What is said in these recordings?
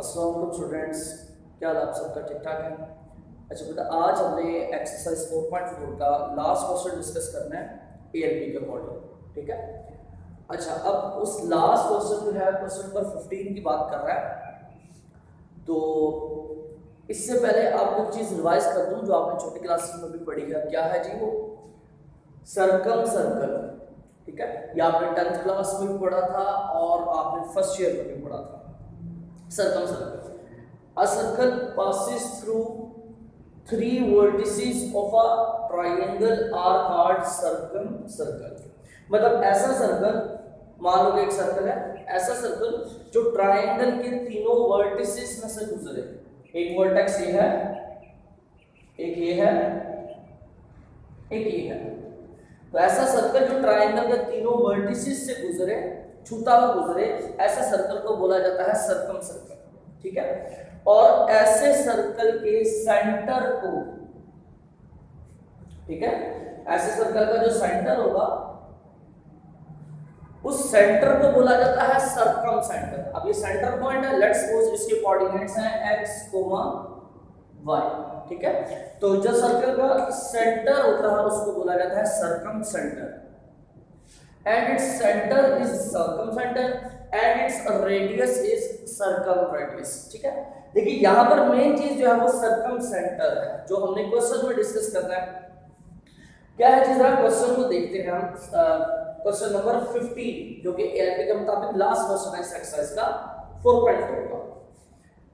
अस्सलाम वालेकुम स्टूडेंट्स, क्या हाल आप सबका ठीक ठाक है। अच्छा बेटा, आज हमने एक्सरसाइज 4.4 का लास्ट क्वेश्चन डिस्कस करना है एएलपी के अकॉर्डिंग, ठीक है। अच्छा, अब उस लास्ट क्वेश्चन जो है क्वेश्चन नंबर 15 की बात कर रहा है। तो इससे पहले आपको एक चीज़ रिवाइज कर दूं जो आपने छोटी क्लासेस में भी पढ़ी है। क्या है जी वो? सर्कम सर्कल, ठीक है। ये आपने 10th क्लास में भी पढ़ा था और आपने फर्स्ट ईयर में भी पढ़ा था। Circle circle. A circle passes through three vertices of a triangle are called circumcircle. मतलब ऐसा सर्कल, मान लो कि एक सर्कल है, ऐसा सर्कल जो ट्रायंगल के तीनों वर्टिसेस में से गुजरे। एक वर्टेक्स ये है, एक ये है, एक ये है। तो ऐसा सर्कल जो ट्रायंगल के तीनों वर्टिसेस से गुजरे, छूता हुआ गुजरे, ऐसे सर्कल को बोला जाता है सर्कम सर्कल, ठीक है। और ऐसे सर्कल के सेंटर को, ठीक है, ऐसे सर्कल का जो सेंटर होगा उस सेंटर को बोला जाता है सर्कम सेंटर। अब ये सेंटर पॉइंट है, लेट्स सपोज इसके कोऑर्डिनेट्स हैं x, y, ठीक है। तो जो सर्कल का सेंटर होता है उसको बोला जाता है circum centre, and its center is circumcenter and its radius is circumradius, ठीक है। देखिए यहाँ पर मेन चीज जो है वो सर्कमसेंटर है, जो हमने क्वेश्चन में डिस्कस करना है। क्या है चीज? क्वेश्चन को देखते हैं हम। क्वेश्चन नंबर 15 जो कि एएलपी के मुताबिक लास्ट क्वेश्चन है इस एक्सरसाइज का 4.4 का।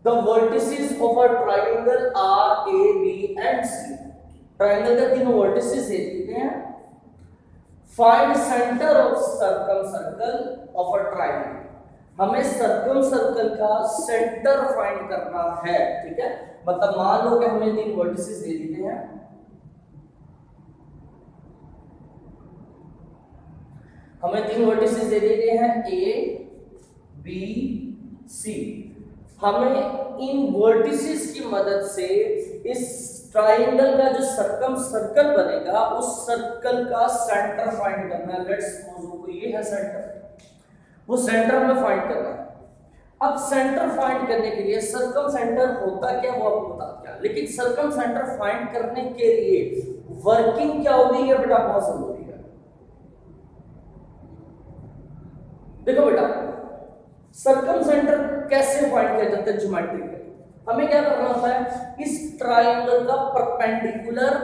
The vertices of a triangle are A, B and C। Triangle के तीनों वर्टिसेस दे दिए हैं। Find center of circumcircle of a triangle। हमें सर्कमसर्कल का सेंटर फाइंड करना है, ठीक है। मतलब मान लो कि हमें तीन वर्टिसेस दे दिए हैं, हमें तीन वर्टिसेस दे दिए हैं A, B, C। हमें इन वर्टिसेस की मदद से इस ट्रायंगल का जो सर्कम सर्कल बनेगा उस सर्कल का सेंटर फाइंड करना है। लेट्स सपोज ये है सेंटर, वो सेंटर हमें फाइंड करना है। अब सेंटर फाइंड करने के लिए सर्कम सेंटर होता क्या वो आपको बता दिया, लेकिन सर्कम सेंटर फाइंड करने के लिए वर्किंग क्या होगी ये बेटा बहुत जरूरी है। देखो बेटा, सर्कम सेंटर कैसे फाइंड किया जाता है ज्योमेट्री में। हमें क्या करना होता है, इस ट्रायंगल का परपेंडिकुलर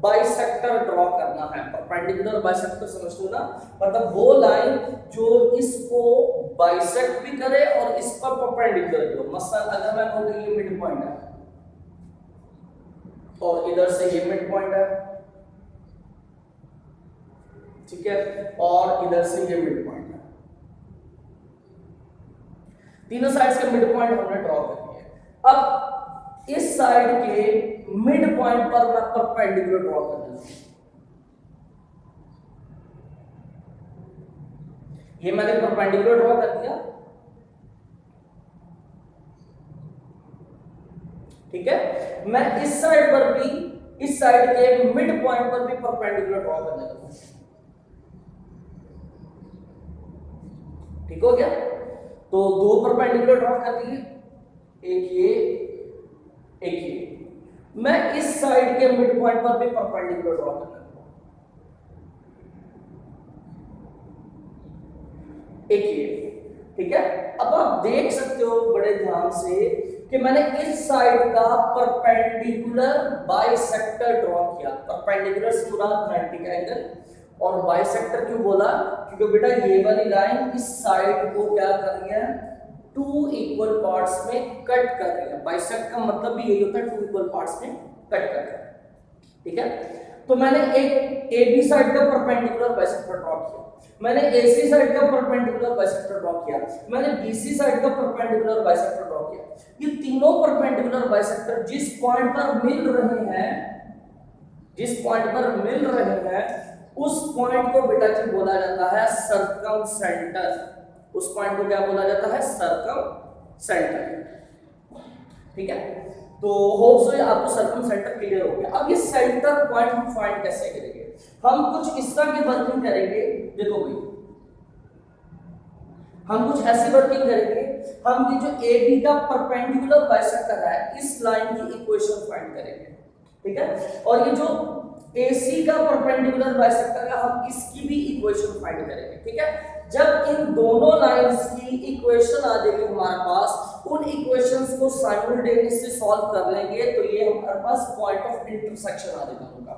बाइसेक्टर ड्रॉ करना है। परपेंडिकुलर बाइसेक्टर समझते हो ना, मतलब वो लाइन जो इसको बाइसेक्ट भी करे और इस पर परपेंडिकुलर हो। मसलन अगर मैं कहूं कि ये मिड पॉइंट है और इधर से ये मिड पॉइंट है, ठीक है, और इधर से ये मिड पॉइंट है। तीनों साइड्स के मिड पॉइंट हमने ड्रॉ कर दिए। अब इस साइड के मिड पॉइंट पर मैं परपेंडिकुलर ड्रॉ कर देता हूं। ये मैंने परपेंडिकुलर ड्रॉ कर दिया, ठीक है। मैं इस साइड पर भी, इस साइड के मिड पॉइंट पर भी परपेंडिकुलर ड्रॉ कर देता हूं, ठीक हो गया। तो दो परपेंडिकुलर ड्रॉ कर दिए, एक ये, एक ये। मैं इस साइड के मिड पॉइंट पर भी परपेंडिकुलर ड्रॉ कर देता हूं, एक ये, ठीक है। अब आप देख सकते हो बड़े ध्यान से कि मैंने इस साइड का परपेंडिकुलर बाइसेक्टर ड्रॉ किया। परपेंडिकुलर से मुराद 90 एंगल, और बाइसेक्टर क्यों बोला? क्योंकि बेटा ये वाली लाइन इस साइड को क्या कर रही है, टू इक्वल पार्ट्स में कट कर रही है। बाइसेक्ट का मतलब भी यही होता है, टू इक्वल पार्ट्स में कट कर रहा है, ठीक है। तो मैंने एक AB साइड का परपेंडिकुलर बाइसेक्टर ड्रॉ किया, मैंने AC साइड का परपेंडिकुलर बाइसेक्टर ड्रॉ किया, मैंने BC साइड का परपेंडिकुलर बाइसेक्टर ड्रॉ किया। ये तीनों परपेंडिकुलर बाइसेक्टर जिस पॉइंट पर मिल रहे हैं, जिस पॉइंट पर मिल रहे हैं उस पॉइंट को बेटा जी बोला जाता है सर्कम सेंटर। उस पॉइंट को क्या बोला जाता है? सर्कम सेंटर, ठीक है। तो होप सो आपको सर्कम सेंटर क्लियर हो गया। अब ये सेंटर पॉइंट हम फाइंड कैसे करेंगे? हम कुछ इस तरह की वर्किंग करेंगे। देखो भाई, हम कुछ ऐसी वर्किंग करेंगे, हम ये जो ए बी का परपेंडिकुलर बाइसेक्टर है इस लाइन की इक्वेशन फाइंड करेंगे, ठीक है। और ये जो AC का परपेंडिकुलर बाइसेक्टर है हम इसकी भी इक्वेशन फाइंड करेंगे, ठीक है। जब इन दोनों लाइंस की इक्वेशन आ जाएगी हमारे पास, उन इक्वेशंस को साइमल्टेनियसली सॉल्व कर लेंगे तो ये हमारे पास पॉइंट ऑफ इंटरसेक्शन आ जाएगा उनका,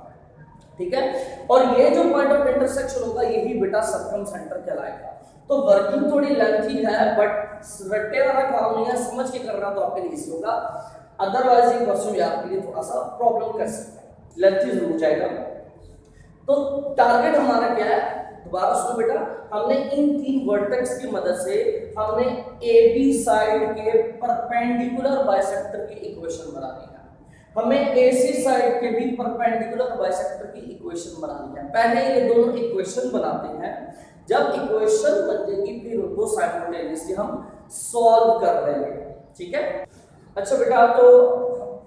ठीक है। और ये जो पॉइंट ऑफ इंटरसेक्शन होगा यही बेटा सर्कम सेंटर कहलाएगा। तो वर्किंग थोड़ी लेंथी है बट रट्टे वाला काम नहीं है, समझ के करना तो आपके लिए इजी होगा, अदरवाइज ये क्वेश्चन भी आपके लिए थोड़ा सा प्रॉब्लम कर सकता है, लेंथी जरूर जाएगा। तो टारगेट हमारा क्या है, दोबारा सुनो बेटा, हमने इन तीन वर्टेक्स की मदद से हमने ए बी साइड के परपेंडिकुलर बाइसेक्टर की इक्वेशन बनानी है, हमें AC साइड के भी परपेंडिकुलर बाइसेक्टर की इक्वेशन बनानी है। पहले ये दोनों इक्वेशन बनाते हैं, जब इक्वेशन बन जाएगी फिर उनको साइमल्टेनियसली हम सॉल्व कर लेंगे, ठीक है। अच्छा बेटा, तो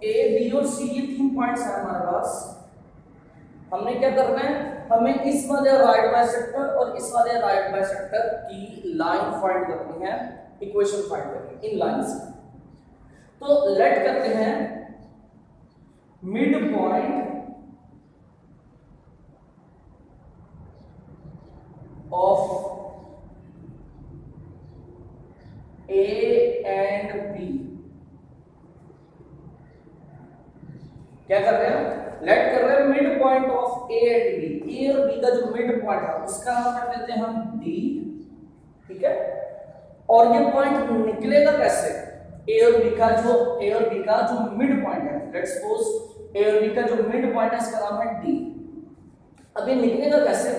A, B और C ये तीन पॉइंट्स हैं हमारे पास, हमने क्या करना है, हमें इस वाले राइट बाइसेक्टर और इस वाले राइट बाइसेक्टर की लाइन फाइंड करनी है, इक्वेशन फाइंड करनी है इन लाइंस। तो लेट करते हैं mid point of A and B, क्या कर रहे हैं, लेट कर रहे हैं mid point of A and B, A और B का जो मिड पॉइंट है उसका नाम रख लेते हैं हम D, ठीक है। और ये पॉइंट निकलेगा कैसे, A और B का जो मिड पॉइंट है, लेट्स सपोज A और B का जो मिड पॉइंट है इसका नाम है D। अब ये निकलेगा कैसे,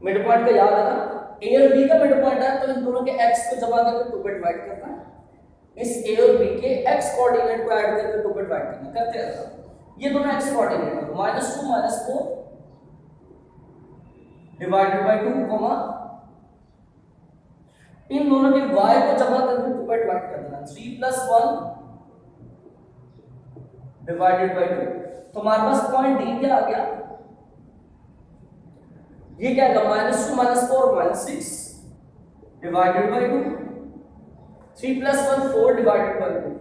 मिड पॉइंट का याद है ना, A और B का मिड पॉइंट है तो इन दोनों के x को जमा करके 2 पे डिवाइड करना है, इस A और B के x कोऑर्डिनेट को ऐड करके 2 पे डिवाइड करना, करते रहना, ये दोनों x कोऑर्डिनेट है, -2 -4 डिवाइडेड बाय 2 कॉमा इन दोनों के y को जमा करके 2 पे डिवाइड कर देना, 3 + 1 डिवाइडेड बाय 2। तो हमारे पास पॉइंट D क्या आ गया, ये क्या आएगा, -2 -4 -6 डिवाइडेड बाय 2, 3 + 1 4 डिवाइडेड बाय 2।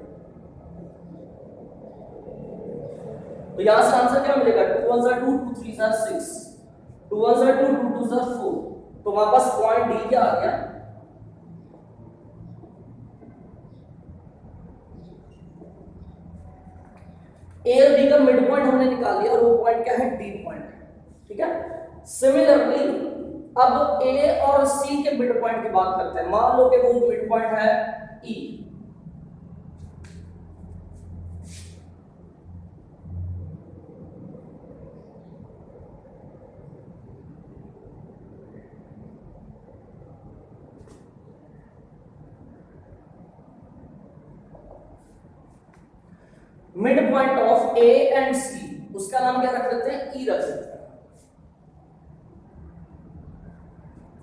तो यहां से आंसर क्या मिलेगा, 2 1 2 2 3 6, 2 1 2 2 2 4। तो हमारे पास पॉइंट डी क्या आ गया, ए और बी का मिड पॉइंट हमने निकाल लिया और वो पॉइंट क्या है, डी पॉइंट, ठीक है। सिमिलरली अब ए और सी के मिड पॉइंट की बात करते हैं, मान लो कि वो मिड पॉइंट है E, mid point of A and C, उसका नाम क्या रख लेते हैं, ई रख लेते हैं।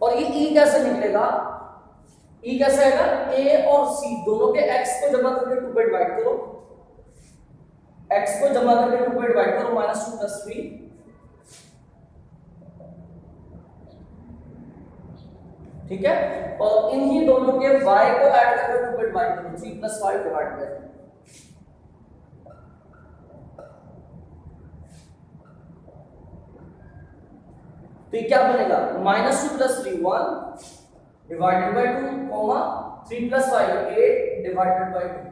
और ये ई कैसे निकलेगा, ई कैसे आएगा, ए और सी दोनों के एक्स को जमा करके 2 पे डिवाइड करो, एक्स को जमा करके 2 पे डिवाइड करो, -2 + 3, ठीक है। और इन्हीं दोनों के y को ऐड करके 2 पे डिवाइड करो, 3 + 5 डिवाइड बाय 2। तो ये क्या बनेगा, -2 + 3 1 divided by 2 comma 3 + 5 8 divided by 2।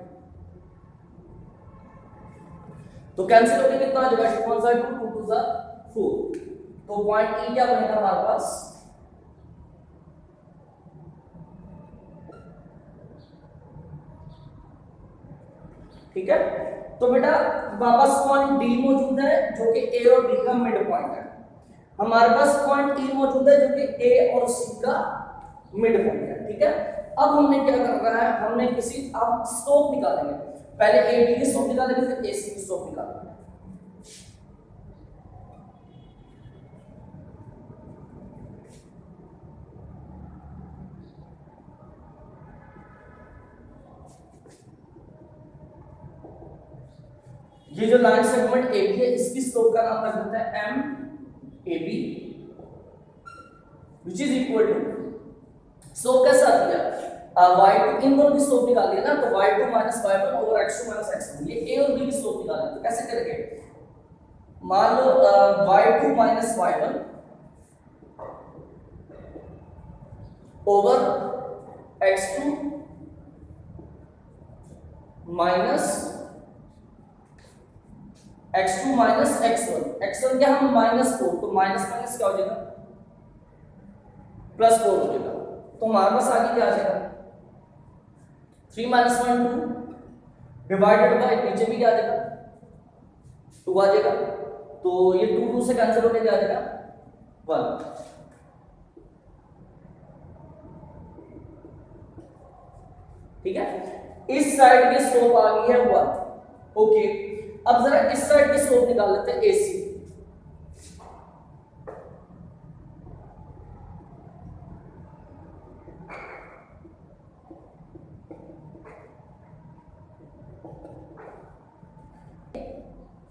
तो कैंसिल होके कितना आ जाएगा, 2 1 2 2 2 4। तो पॉइंट ई क्या बनेगा हमारे पास, ठीक है। तो बेटा वापस पॉइंट डी मौजूद है जो कि ए और बी का मिड पॉइंट है, हमारे पास पॉइंट ई मौजूद है जो कि ए और सी का मिड पॉइंट है, ठीक है। अब हमने क्या करना है, हमने किसी आप स्लोप निकालेंगे, पहले ए बी की स्लोप निकालेंगे फिर ए सी की स्लोप निकालेंगे। ये जो लाइन सेगमेंट ए बी है इसकी स्लोप का नाम रख देते हैं M A B, which is equal to slope कैसा दिया y2 इन दोनों की स्लोप निकाली है ना, तो y2 minus y1 over x2 minus x1, ये a और b की स्लोप निकाली है। तो कैसे करेंगे, मान लो y2 minus y1 over x2 minus x2 minus x1, x1 क्या हम -4, तो माइनस माइनस क्या हो जाएगा +4 हो जाएगा। तो हमारे पास आगे क्या आ जाएगा 3 माइनस 1 2 डिवाइडेड बाय नीचे भी क्या आ जाएगा 2 आ जाएगा, तो ये 2 2 से कैंसिल होकर क्या आ जाएगा 1। ठीक है, इस साइड की स्लोप आ गई है 1। ओके, अब जरा इस साइड की स्लोप निकाल लेते हैं AC।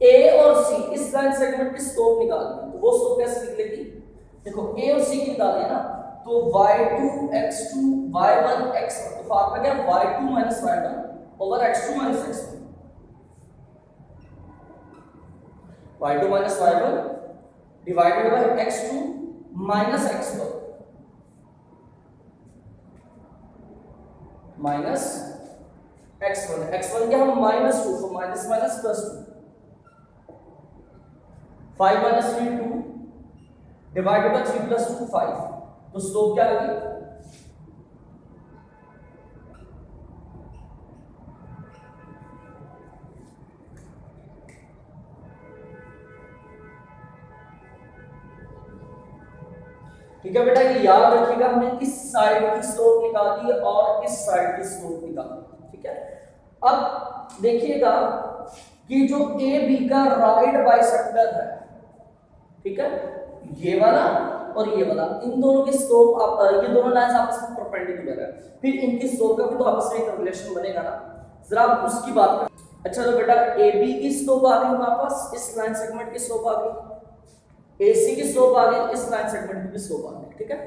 A और C इस लाइन सेगमेंट की स्लोप निकालनी है, तो वो स्लोप कैसे निकलेगी, देखो A और C की निकालनी है ना, तो y2 x2 y1 x1, तो फार्मूला क्या है y2 minus y1 over x2 minus x1, y2 minus y1 divided by x2 minus x1 minus x1, x1 क्या हम -2, तो minus minus +2, 5 minus 3 2 divided by 3 + 2 5, तो स्लोप क्या होगी ठीक है बेटा, ये याद रखिएगा, हमने इस साइड की स्लोप निकाली और इस साइड की स्लोप निकाली। ठीक है, अब देखिएगा कि जो ए बी का राइट बाइसेक्टर है, ठीक है, ये वाला और ये वाला, इन दोनों की स्लोप आप ये दोनों लाइंस आपस में परपेंडिकुलर है, फिर इनकी स्लोप का भी तो आपस में एक रिलेशन बनेगा ना, जरा आप उसकी बात करें। अच्छा तो बेटा ए बी की स्लोप आ गई हमारे पास, इस लाइन सेगमेंट की स्लोप आ गई, AC की स्लोप आ गई, इस लाइन सेगमेंट की स्लोप आ गई। ठीक है,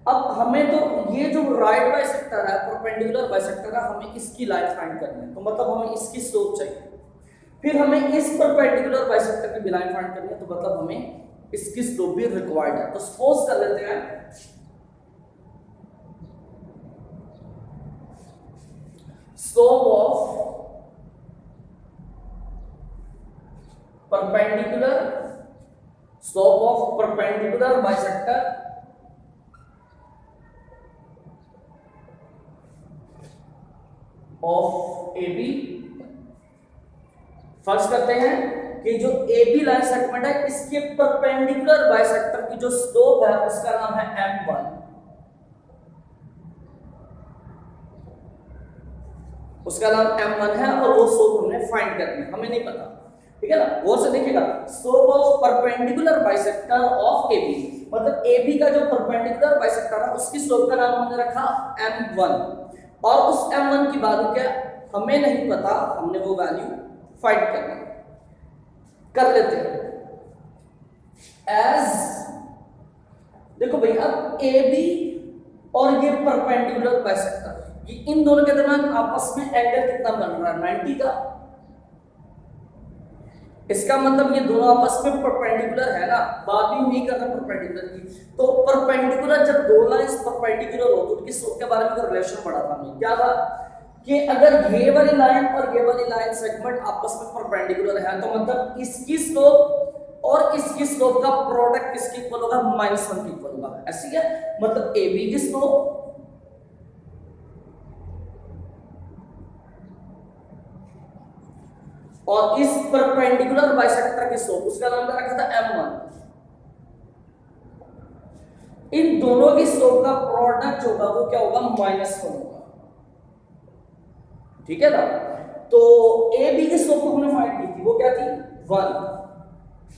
अब हमें तो ये जो राइट बाइसेक्टर है परपेंडिकुलर बाइसेक्टर है, हमें इसकी लाइन फाइंड करनी है, तो मतलब हमें इसकी स्लोप चाहिए, फिर हमें इस परपेंडिकुलर बाइसेक्टर की भी लाइन फाइंड करनी है, तो मतलब हमें इसकी स्लोप भी रिक्वायर्ड है। तो सपोज कर लेते हैं slope of perpendicular slope of perpendicular bisector of AB। फर्ज करते हैं कि जो AB लाइन सेगमेंट है इसके परपेंडिकुलर बाइसेक्टर की जो स्लोप है उसका नाम है M1, उसका नाम M1 है और वो स्लोप हमने फाइंड करनी है, हमें नहीं पता। ठीक है ना, गौर से देखिएगा, slope of perpendicular bisector of AB, मतलब AB का जो परपेंडिकुलर बाइसेक्टर है उसकी स्लोप का नाम हमने रखा M1, और उस M1 की वैल्यू क्या हमें नहीं पता, हमने वो वैल्यू फाइंड करनी कर लेते हैं। एज देखो भाई, अब AB और ये परपेंडिकुलर बाइसेक्टर, ये इन दोनों के दरमियान आपस में एंगल कितना बन रहा है 90 का, इसका मतलब ये दोनों आपस में परपेंडिकुलर है ना, बात भी नहीं कर रहा परपेंडिकुलर की, तो परपेंडिकुलर जब दो लाइंस परपेंडिकुलर हो तो उनकी स्लोप के बारे में रिलेशन पढ़ा था हमने, क्या था कि अगर ये वाली लाइन और ये वाली लाइन सेगमेंट आपस में परपेंडिकुलर है तो मतलब इसकी स्लोप और इसकी स्लोप का प्रोडक्ट किसके इक्वल होगा -1 के इक्वल होगा, ऐसी है, मतलब AB की स्लोप और इस परपेंडिकुलर बाइसेक्टर की स्लोप, उसका नाम क्या रखा था M1, इन दोनों की स्लोप का प्रोडक्ट जो होगा वो क्या होगा -1 होगा। ठीक है ना, तो AB की स्लोप को हमने फाइंड की थी, वो क्या थी 1,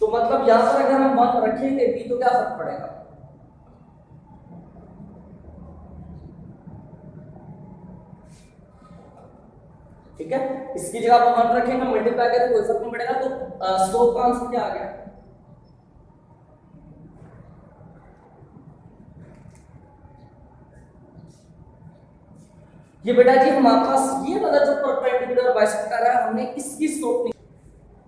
तो मतलब यहां पर अगर हम 1 रखेंगे B तो क्या फर्क पड़ेगा, ठीक है, इसकी जगह पर 1 रखेंगे, मल्टीप्लाई करें कोई फर्क नहीं पड़ेगा, तो स्लोप का आंसर क्या आ गया ये बेटा जी हमारे पास ये वाला जो परपेंडिकुलर बाइसेक्टर है हमने इसकी स्लोप नहीं।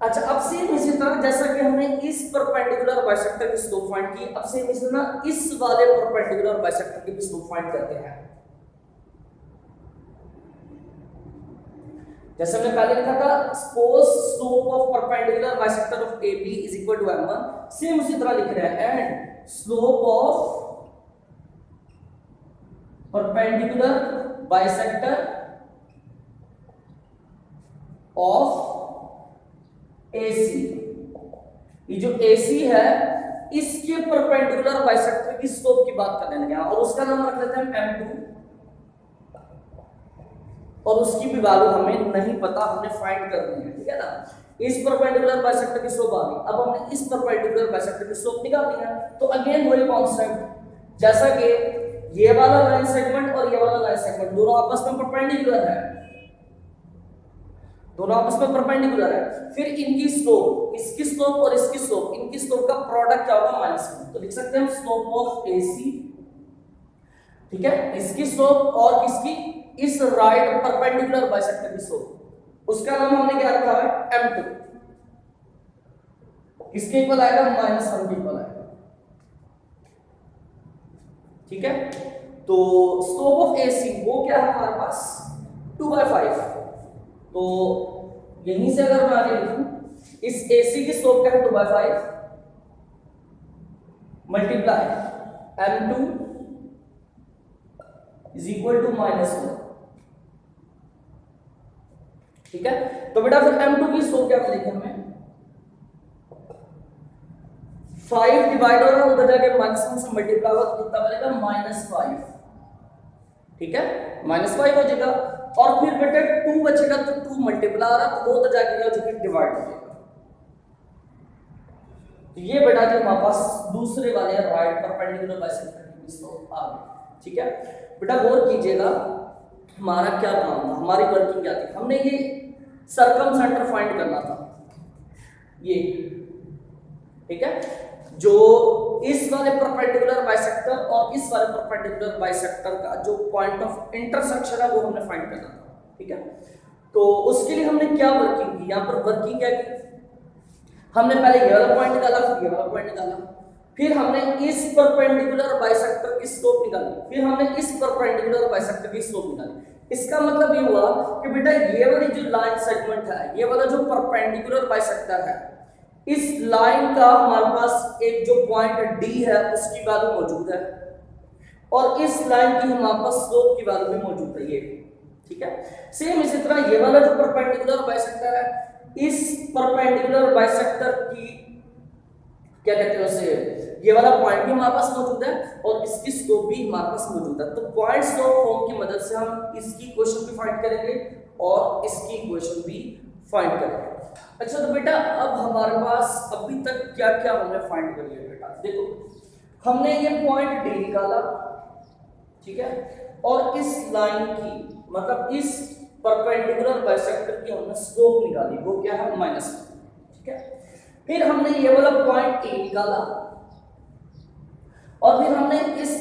अच्छा अब सेम इसी तरह जैसा कि हमने इस परपेंडिकुलर बाइसेक्टर की स्लोप फाइंड की, अब सेम इसी तरह इस वाले परपेंडिकुलर बाइसेक्टर की भी स्लोप फाइंड करते हैं। जैसे हमने पहले लिखा था suppose slope of perpendicular bisector of AB is equal to m1, same उसी तरह लिख रहे हैं and slope of perpendicular bisector of AC, ये जो AC है इसके परपेंडिकुलर बाइसेक्टर की स्लोप की बात करने लगे और उसका नाम रख लेते हैं m2 और उसकी भी वैल्यू हमें नहीं पता, हमने फाइंड करनी है, ठीक है ना। इस परपेंडिकुलर बाइसेक्टर की स्लोप आ गई, अब हमने इस परपेंडिकुलर बाइसेक्टर की स्लोप निकालनी है। तो अगेन वही कॉन्सेप्ट जैसा कि ये वाला लाइन सेगमेंट और ये वाला लाइन सेगमेंट दोनों आपस में परपेंडिकुलर है, दोनों आपस में परपेंडिकुलर है, फिर इनकी स्लोप, इसकी स्लोप और इसकी स्लोप, इनकी स्लोप का प्रोडक्ट क्या होगा -1, तो लिख सकते हैं हम स्लोप ऑफ AC, ठीक है, इसकी स्लोप और किसकी, इस राइट परपेंडिकुलर बाइसेक्टर की स्लोप, उसका नाम हमने क्या रखा है m2, किसके इक्वल आएगा -1 के इक्वल आएगा, ठीक है। तो स्लोप ऑफ AC वो क्या है हमारे पास 2/5, तो यहीं से अगर मैं आगे लिखूं इस AC की स्लोप क्या है 2/5 multiply m2 is equal to -1, ठीक है। तो बेटा फिर m2 की स्लोप क्या मिलेगी हमें 5 डिवाइड हो रहा है उधर जाके -1 से मल्टीप्लाई होगा तो कितना बनेगा -5, ठीक है, -5 हो जाएगा और फिर बेटा 2 बचेगा तो 2 मल्टीप्लाई आ रहा तो वो उधर जाके क्या हो जाएगा डिवाइड हो जाएगा। तो ये बेटा जो हमारे पास दूसरे वाले राइट परपेंडिकुलर बाइसेक्टर की स्लोप आ गई, ठीक है। बेटा गौर कीजिएगा हमारा क्या काम था, हमारी वर्किंग क्या थी, हमने ये सर्कम सेंटर फाइंड करना था, ये ठीक है, जो इस वाले परपेंडिकुलर बाइसेक्टर और इस वाले परपेंडिकुलर बाइसेक्टर का जो पॉइंट ऑफ इंटरसेक्शन है वो हमने फाइंड करना था, ठीक है। तो उसके लिए हमने क्या वर्किंग की, यहाँ पर वर्किंग क्या की, हमने पहले ये वाला पॉइंट निकाला, फिर ये वाला पॉइंट निकाला, फिर हमने इस परपेंडिकुलर बाइसेक्टर की स्लोप निकाली, फिर हमने इस परपेंडिकुलर बाइसेक्टर की स्लोप निकाली। इसका मतलब ये हुआ कि बेटा ये वाली जो लाइन सेगमेंट है, ये वाला जो परपेंडिकुलर बाइसेक्टर है, इस लाइन का हमारे पास एक जो पॉइंट D है उसकी वैल्यू मौजूद है और इस लाइन की हमारे पास स्लोप की वैल्यू भी मौजूद है, ये ठीक है। सेम इसी तरह ये वाला जो परपेंडिकुलर बाइसेक्टर है, इस परपेंडिकुलर बाइसेक्टर की क्या कहते हैं उसे, ये वाला पॉइंट भी हमारे पास मौजूद है और इसकी स्लोप भी हमारे पास मौजूद है। तो पॉइंट स्लोप फॉर्म की मदद से हम इसकी इक्वेशन भी फाइंड करेंगे और इसकी इक्वेशन भी फाइंड करेंगे। अच्छा तो बेटा अब हमारे पास अभी तक क्या क्या हमने फाइंड कर लिया बेटा, देखो हमने ये पॉइंट D निकाला, ठीक है, और इस लाइन की मतलब इस परपेंडिकुलर बाइसेक्टर की हमने स्लोप निकाली, वो क्या है -1, ठीक है। फिर हमने ये वाला पॉइंट A निकाला और फिर हमने इस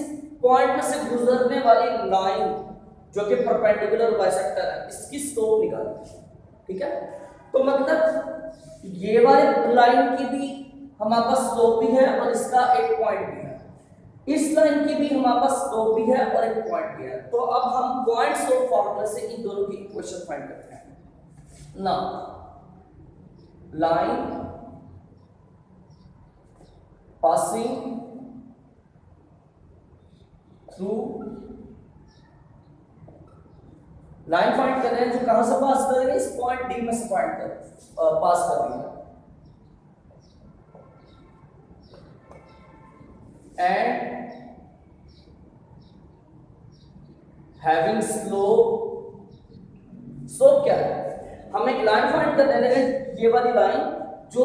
पॉइंट में से गुजरने वाली लाइन जो कि परपेंडिकुलर बाइसेक्टर है इसकी स्लोप निकाली, ठीक है। तो मतलब ये वाले लाइन की भी हमारे पास स्लोप भी है और इसका एक पॉइंट भी है, इस लाइन की भी हमारे पास स्लोप भी है और एक पॉइंट भी है। तो अब हम पॉइंट स्लोप फॉर्मूला से इन दोनों की इक्वेशन फाइंड करते हैं ना। Line passing through, line find कर रहे हैं जो कहां से पास कर रही है, इस पॉइंट D में से पास कर रही है, एंड हैविंग स्लोप, स्लोप क्या है, हम एक लाइन फाइंड कर रहे हैं, ये वाली लाइन जो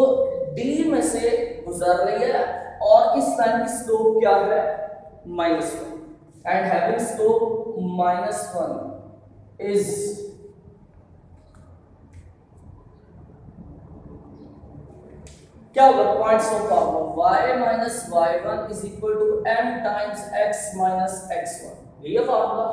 D में से गुजर रही है और इस लाइन की स्लोप क्या है -1, एंड हैविंग स्लोप -1 is क्या होगा point slope formula, y minus y1 is equal to m times x minus x1, ये फॉर्मूला।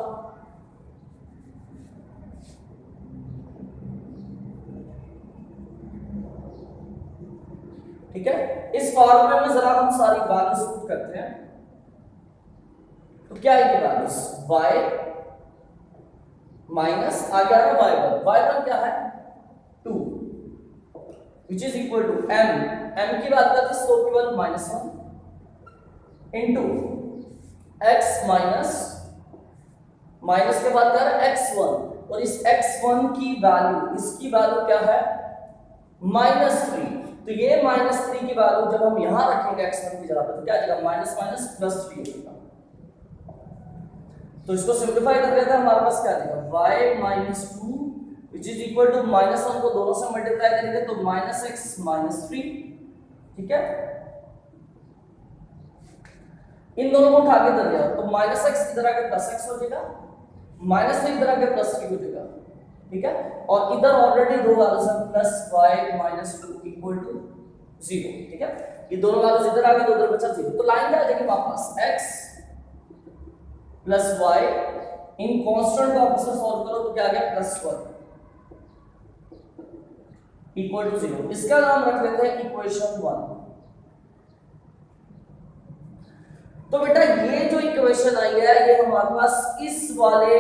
ठीक है, इस फॉर्मूले में जरा हम सारी वैल्यूज पुट करते हैं। तो क्या है ये वैल्यूज, y माइनस आ गया है y1 क्या है 2 which is equal to m की बात करते हैं स्लोप केवल -1 इनटू x माइनस के बाद क्या है x1 और इस x1 की वैल्यू, इसकी वैल्यू क्या है -3। तो ये -3 की वैल्यू जब हम यहां रखेंगे x1 की जगह पे तो क्या आ जाएगा माइनस माइनस प्लस 3 हो जाएगा। तो इसको सिंपलीफाई कर देते हैं, हमारे पास क्या आ जाएगा y -2 which is equal to -1 को दोनों से मल्टीप्लाई करेंगे तो -x -3। ठीक है, इन दोनों को उठा के दे दिया तो -x इधर आके +x हो जाएगा, -3 इधर आके +3 हो जाएगा। ठीक है, और इधर ऑलरेडी दो वैल्यूज हैं +y -2 इक्वल टू 0। ठीक है, ये दोनों वैल्यूज इधर आ गई तो उधर बचा 0। तो लाइन क्या आ जाएगी वापस x + y इन कांस्टेंट को आपस में सॉल्व करो तो क्या आ गया +1 इक्वल टू 0। इसका नाम रख लेते हैं इक्वेशन 1। तो बेटा ये जो इक्वेशन आई है ये हमारे पास इस वाले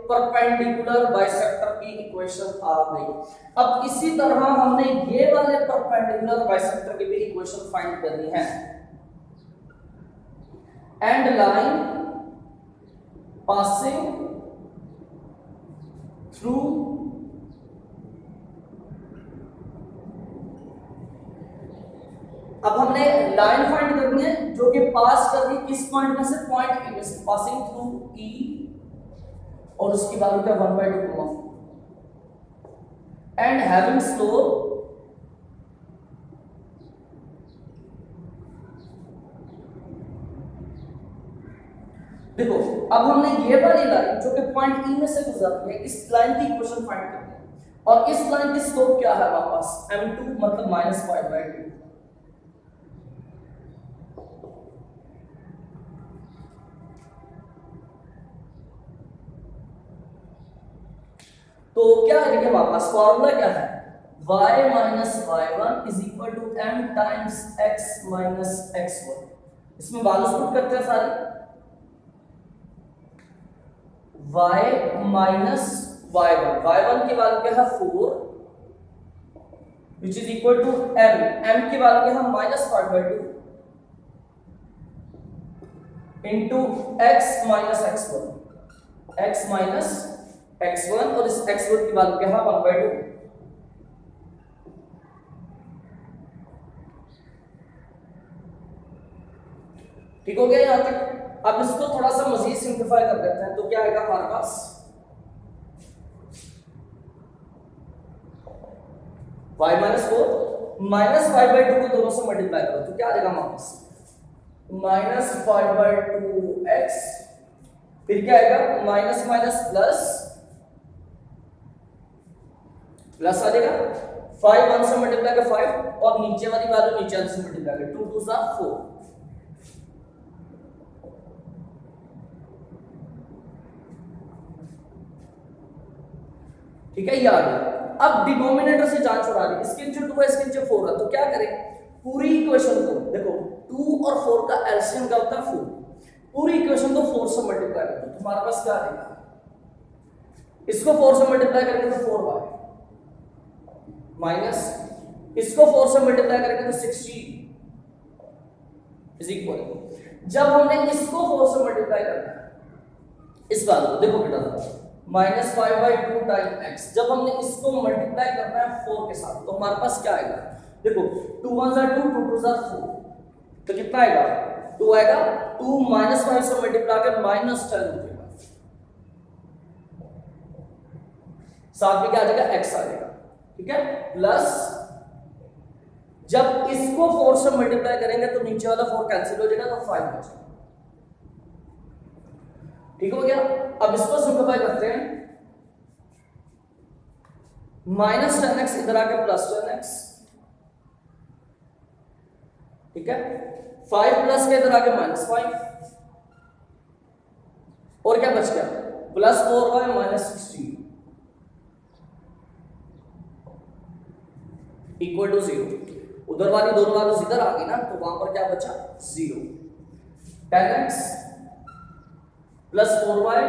परपेंडिकुलर बाइसेक्टर की इक्वेशन आ गई। अब इसी तरह हमने ये वाले परपेंडिकुलर बाइसेक्टर की भी इक्वेशन फाइंड करनी है। एंड लाइन पासिंग थ्रू अब हमने लाइन फाइंड करनी है जो कि पास कर रही किस पॉइंट में से, पॉइंट ए में से, पासिंग थ्रू ई और उसकी वैल्यू क्या 1/2 एंड हैविंग स्लोप देखो। अब हमने ये वाली लाइन जो कि पॉइंट ई में से गुजर रही है इस लाइन की इक्वेशन फाइंड करनी है और इस लाइन की स्लोप क्या है हमारे पास m2 मतलब -5/2। तो क्या है देखिए हमारे पास फॉर्मूला क्या है y - y1 is equal to m times x - x1। इसमें वैल्यूज पुट करते हैं सारी। y - y1 की वैल्यू क्या है 4 which is equal to m की वैल्यू क्या है -5/2 इनटू x - x1 और इस x1 की वैल्यू क्या है 1/2। ठीक हो गया यहां तक। अब इसको थोड़ा सा मजीद सिंप्लीफाई कर देते हैं तो क्या आएगा हमारे पास y - 4 -5/2 को दोनों से मल्टीप्लाई करो तो क्या आ जाएगा हमारे पास -5/2x फिर क्या आएगा माइनस माइनस प्लस आ जाएगा 5 1 से मल्टीप्लाई कर 5 और नीचे वाली वैल्यू नीचे वाले से मल्टीप्लाई कर 2 2 सा 4। ठीक है, ये आ गया। अब डिनोमिनेटर से जान छुड़ा दी, इसके नीचे 2 है इसके नीचे 4 है तो क्या करें पूरी इक्वेशन को देखो 2 और 4 का एलसीएम क्या होता है 4। पूरी इक्वेशन को 4 से मल्टीप्लाई कर दो तुम्हारे पास क्या आ जाएगा, इसको 4 से मल्टीप्लाई करेंगे तो 4y माइनस इसको 4 से मल्टीप्लाई करेंगे तो 16 इज इक्वल। जब हमने इसको 4 से मल्टीप्लाई करना है इस बात को देखो बेटा -5/2 टाइम x जब हमने इसको मल्टीप्लाई करना है 4 के साथ तो हमारे पास क्या आएगा देखो 2 1 2 2 2 4 तो कितना आएगा 2 आएगा 2 -5 से मल्टीप्लाई कर -10 हो जाएगा साथ में क्या आ जाएगा x आ जाएगा। ठीक है, प्लस जब इसको 4 से मल्टीप्लाई करेंगे तो नीचे वाला 4 कैंसिल हो जाएगा तो 5 बचेगा। ठीक हो गया। अब इसको सिंप्लीफाई करते हैं -10x इधर आके +10x। ठीक है, 5 प्लस के इधर आके -5 और क्या बच गया +4y -16 इक्वल टू 0। उधर वाली दोनों वैल्यूज इधर आ गई ना, तो वहां पर क्या बचा 0। 10x plus 4y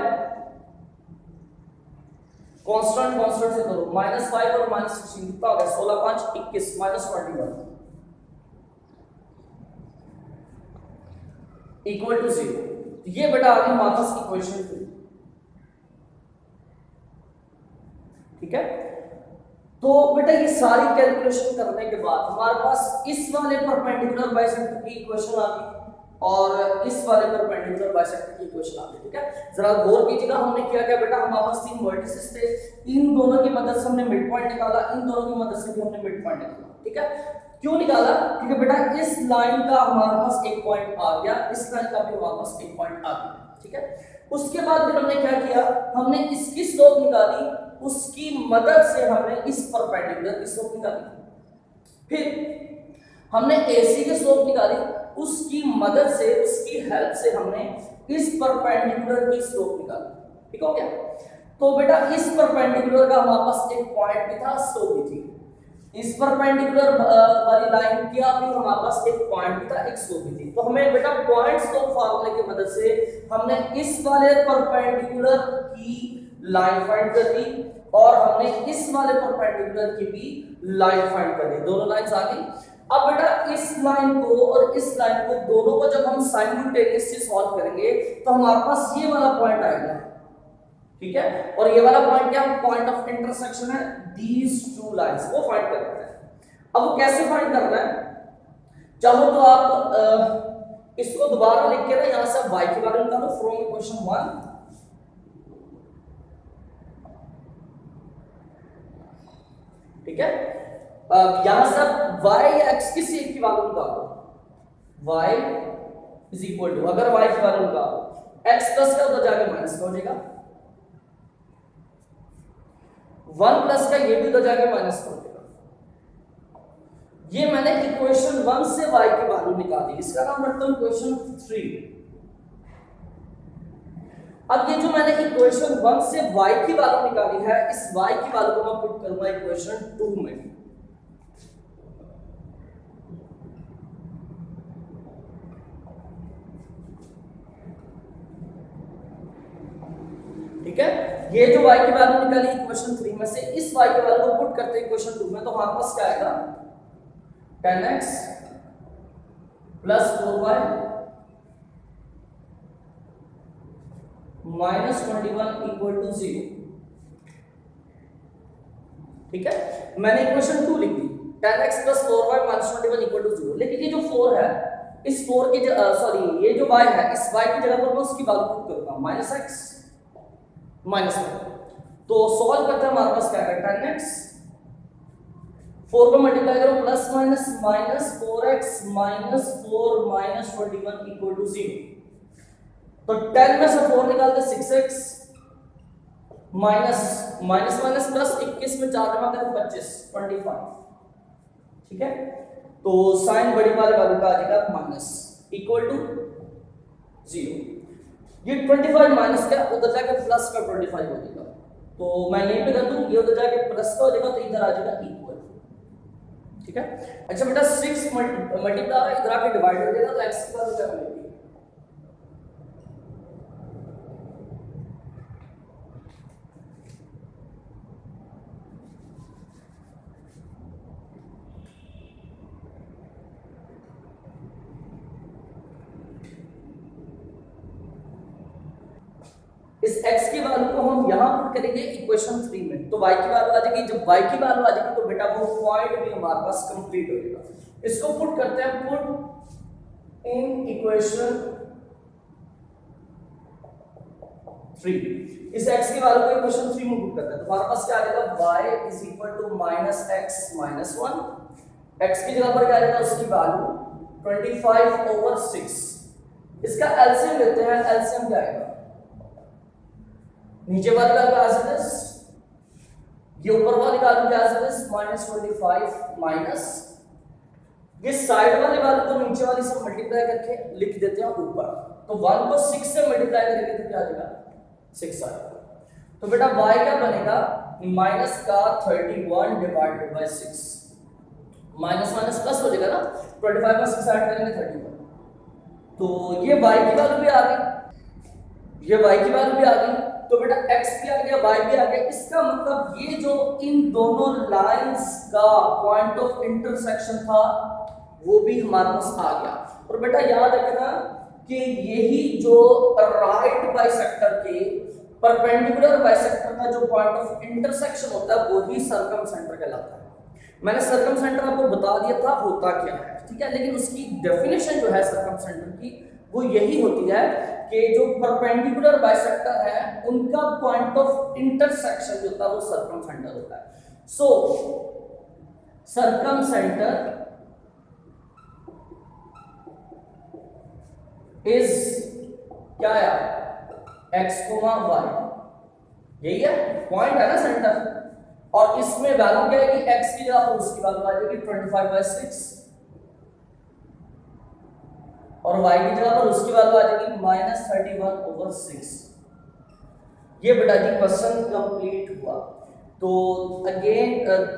constant constant से करो, -5 और -16 कितना हो गया 16 5 21 -21 इक्वल टू 0। ये बेटा आ गई हमारे पास इक्वेशन 2। ठीक है, तो बेटा ये सारी कैलकुलेशन करने के बाद हमारे पास इस वाले परपेंडिकुलर बाइसेक्टर की इक्वेशन आ गई और इस वाले परपेंडिकुलर बाइसेक्टर की इक्वेशन आ गई। ठीक है, जरा गौर कीजिएगा हमने क्या क्या बेटा, हमारे पास 3 वर्टिसेस थे, इन दोनों की मदद से हमने मिड पॉइंट निकाला, इन दोनों की मदद से भी हमने मिड पॉइंट निकाला। ठीक है, क्यों निकाला? क्योंकि बेटा इस लाइन का हमारे पास एक पॉइंट आ गया, इस लाइन का भी हमारे पास एक पॉइंट आ गया। ठीक है, उसके बाद फिर हमने क्या किया, हमने इसकी स्लोप निकाली, उसकी मदद से हमने इस परपेंडिकुलर की स्लोप निकाली, फिर हमने AC की स्लोप निकाली, उसकी मदद से उसकी हेल्प से हमने इस परपेंडिकुलर की स्लोप निकाली। ठीक हो गया? तो बेटा इस परपेंडिकुलर का हमारे पास एक पॉइंट भी था, स्लोप भी थी। इस परपेंडिकुलर वाली लाइन का भी हमारे पास एक पॉइंट भी था, एक स्लोप भी थी। तो हमें बेटा पॉइंट स्लोप फार्मूले की मदद से हमने इस वाले परपेंडिकुलर की लाइन फाइंड कर दी और हमने इस वाले परपेंडिकुलर की भी लाइन फाइंड कर दी, दोनों लाइंस आ गई। अब बेटा इस लाइन को और इस लाइन को दोनों को जब हम साइमल्टेनियसली सॉल्व करेंगे तो हमारे पास ये वाला पॉइंट आएगा। ठीक है, और ये वाला पॉइंट क्या, पॉइंट ऑफ इंटरसेक्शन है दीज टू लाइंस, वो फाइंड करना है। अब वो कैसे फाइंड करना है, चाहो तो आप इसको दोबारा लिख के ना यहां से y की वैल्यू निकालो फ्रॉम इक्वेशन 1। ठीक है, यहां से y या x किसी एक की वैल्यू निकालो, y इज इक्वल टू, अगर y की वैल्यू निकालो x प्लस का उधर जाके माइनस का हो जाएगा, 1 प्लस का ये भी उधर जाके माइनस का हो जाएगा। ये मैंने इक्वेशन 1 से y की वैल्यू निकाली, इसका नाम रखता हूं इक्वेशन 3। अब ये जो मैंने इक्वेशन 1 से y की वैल्यू निकाली है, इस y की वैल्यू को मैं पुट करूंगा इक्वेशन 2 में। ठीक है, ये जो y की वैल्यू निकाली इक्वेशन 3 में से, इस y की वैल्यू को पुट करते हैं इक्वेशन 2 में, तो हमारे पास क्या आएगा 10x plus 4y minus 21 equal to 0। ठीक है, मैंने इक्वेशन 2 लिख दी, 10x plus 4y minus 21 equal to 0। लेकिन ये जो 4 है, इस 4 की सॉरी ये जो y है, इस y की जगह पर मैं उसकी वैल्यू पुट करता हूं माइनस x माइनस 1। तो सॉल्व करते हैं, हमारे पास क्या है 10x, 4 को मल्टीप्लाई करो plus minus minus 4x minus 4 minus 21 equal to 0। तो 10 में से 4 निकालते 6x minus minus minus plus 21 में 4 जमा करें 25 ठीक है, तो साइन बड़ी वाले वैल्यू का आ जाएगा माइनस इक्वल टू 0। ये 25 माइनस का उधर जाके प्लस का 25 हो जाएगा, तो मैं यहीं पे कर दूं, ये उधर जाके प्लस का हो जाएगा तो इधर आ जाएगा इक्वल। ठीक है, अच्छा बेटा 6 मल्टीप्लाई इधर आके डिवाइड हो जाएगा, तो x की वैल्यू क्या मिलेगी, इस x की वैल्यू को हम यहां पुट करेंगे इक्वेशन 3 में, तो y की वैल्यू आ जाएगी। जब y की वैल्यू आ जाएगी तो बेटा वो पॉइंट भी हमारे पास कंप्लीट हो जाएगा। इसको पुट करते हैं, पुट इन इक्वेशन 3। इस x की वैल्यू को इक्वेशन 3 में पुट करते हैं, तो हमारे पास क्या आ जाएगा y is equal to minus x minus 1। x की जगह पर क्या आ जाएगा, उसकी वैल्यू 25/6। इसका एलसीएम लेते हैं, एलसीएम क्या आएगा, नीचे वाली वैल्यू एज इट इज, ये ऊपर वाली value as it is -25 minus ये साइड वाली वैल्यू को नीचे वाली से मल्टीप्लाई करके लिख देते हैं ऊपर, तो 1 को 6 से मल्टीप्लाई करेंगे तो क्या आ जाएगा 6 आएगा। तो बेटा y क्या बनेगा, माइनस का 31 divided by 6 minus minus plus हो जाएगा ना, 25 में 6 ऐड करेंगे 31, तो ये y की वैल्यू भी आ गई, ये y की वैल्यू भी आ गई, तो बेटा x भी आ गया y भी आ गया। इसका मतलब ये जो इन दोनों लाइंस का पॉइंट ऑफ इंटरसेक्शन था वो भी हमारे पास आ गया। और बेटा याद रखना कि यही जो राइट बाइसेक्टर के परपेंडिकुलर बाइसेक्टर का जो पॉइंट ऑफ इंटरसेक्शन होता है वही सर्कमसेंटर कहलाता है। मैंने सर्कमसेंटर आपको बता दिया था होता क्या है, ठीक है, लेकिन उसकी डेफिनेशन जो है सर्कमसेंटर की वो यही होती है कि जो परपेंडिकुलर बाइसेक्टर है उनका पॉइंट ऑफ इंटरसेक्शन जो होता है वो सर्कमसेंटर होता है। सो सर्कमसेंटर इज क्या है, x, y, यही है पॉइंट है ना सेंटर, और इसमें वैल्यू क्या है कि x की जगह पर उसकी वैल्यू आ जाएगी 25/6 और y की जगह पर उसकी वैल्यू आ जाएगी -31/6। ये बेटा जी क्वेश्चन कंप्लीट हुआ। तो अगेन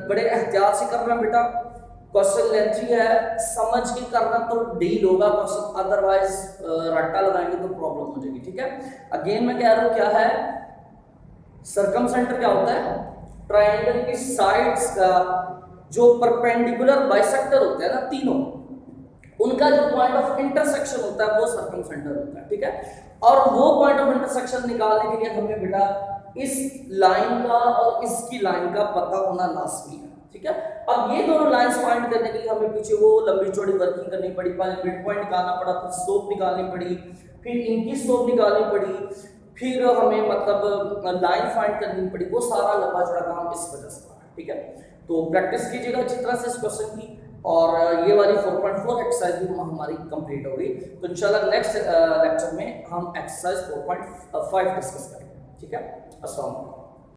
बड़े एहतियात से करना बेटा, क्वेश्चन लेंथी है, समझ के करना तो डील होगा क्वेश्चन, अदरवाइज रट्टा लगाएंगे तो प्रॉब्लम हो जाएगी, ठीक है। अगेन मैं कह रहा हूं क्या है सर्कमसेंटर, क्या होता है ट्रायंगल की साइड्स का जो परपेंडिकुलर बाइसेक्टर होते हैं ना तीनों, उनका जो पॉइंट ऑफ इंटरसेक्शन होता है वो सर्कमसेंटर होता है, ठीक है। और वो पॉइंट ऑफ इंटरसेक्शन निकालने के लिए हमें बेटा इस लाइन का और इसकी लाइन का पता होना लाजमी है, ठीक है। अब ये दोनों लाइंस फाइंड करने के लिए हमें पीछे वो लंबी चौड़ी वर्किंग करनी पड़ी, पहले मिड पॉइंट निकालना पड़ा, फिर स्लोप निकालनी पड़ी, फिर इनकी स्लोप निकालनी पड़ी, फिर हमें मतलब लाइन फाइंड करनी पड़ी, वो सारा लंबा चौड़ा काम इस वजह से था, ठीक है। तो प्रैक्टिस कीजिएगा अच्छी तरह से इस क्वेश्चन की, और ये वाली 4.4 एक्सरसाइज भी हमारी कंप्लीट हो गई। तो इंशाल्लाह नेक्स्ट लेक्चर में हम एक्सरसाइज 4.5 डिस्कस करेंगे, ठीक है। अस्सलाम वालेकुम।